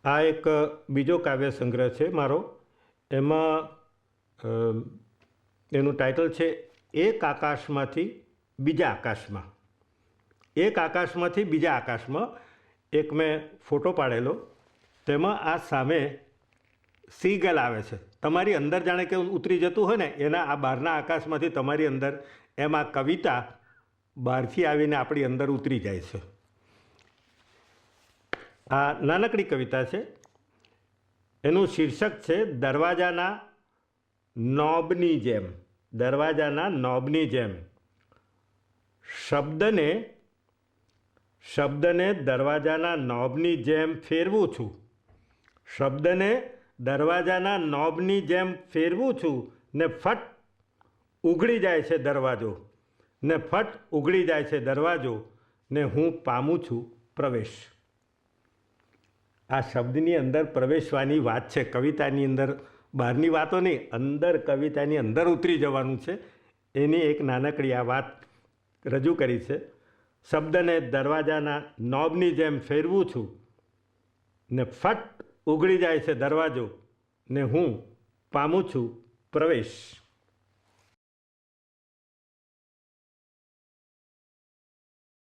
આ એક બીજો કાવ્ય સંગ્રહ છે મારો. એમાં એનું ટાઇટલ છે એક આકાશમાંથી બીજા આકાશમાં. એક આકાશમાંથી બીજા આકાશમાં એક મેં ફોટો પાડેલો. તેમાં આ સામે સીગલ આવે છે. તમારી અંદર જાણે કે ઉતરી જતું હોય ને એના આ બહારના આકાશમાંથી તમારી અંદર એમ આ કવિતા બહારથી આવીને આપણી અંદર ઉતરી જાય છે. આ નાનકડી કવિતા છે. એનું શીર્ષક છે દરવાજાના નોબની જેમ. દરવાજાના નોબની જેમ. શબ્દને દરવાજાના નોબની જેમ ફેરવું છું. શબ્દને દરવાજાના નોબની જેમ ફેરવું છું ને ફટ ઉઘડી જાય છે દરવાજો. ને ફટ ઉઘડી જાય છે દરવાજો ને હું પામું છું પ્રવેશ. આ શબ્દની અંદર પ્રવેશવાની વાત છે. કવિતાની અંદર બહારની વાતો નહીં, અંદર કવિતાની અંદર ઉતરી જવાનું છે. એની એક નાનકડી આ વાત રજૂ કરી છે. શબ્દને દરવાજાના નોબની જેમ ફેરવું છું ને ફટ ઉઘડી જાય છે દરવાજો ને હું પામું છું પ્રવેશ.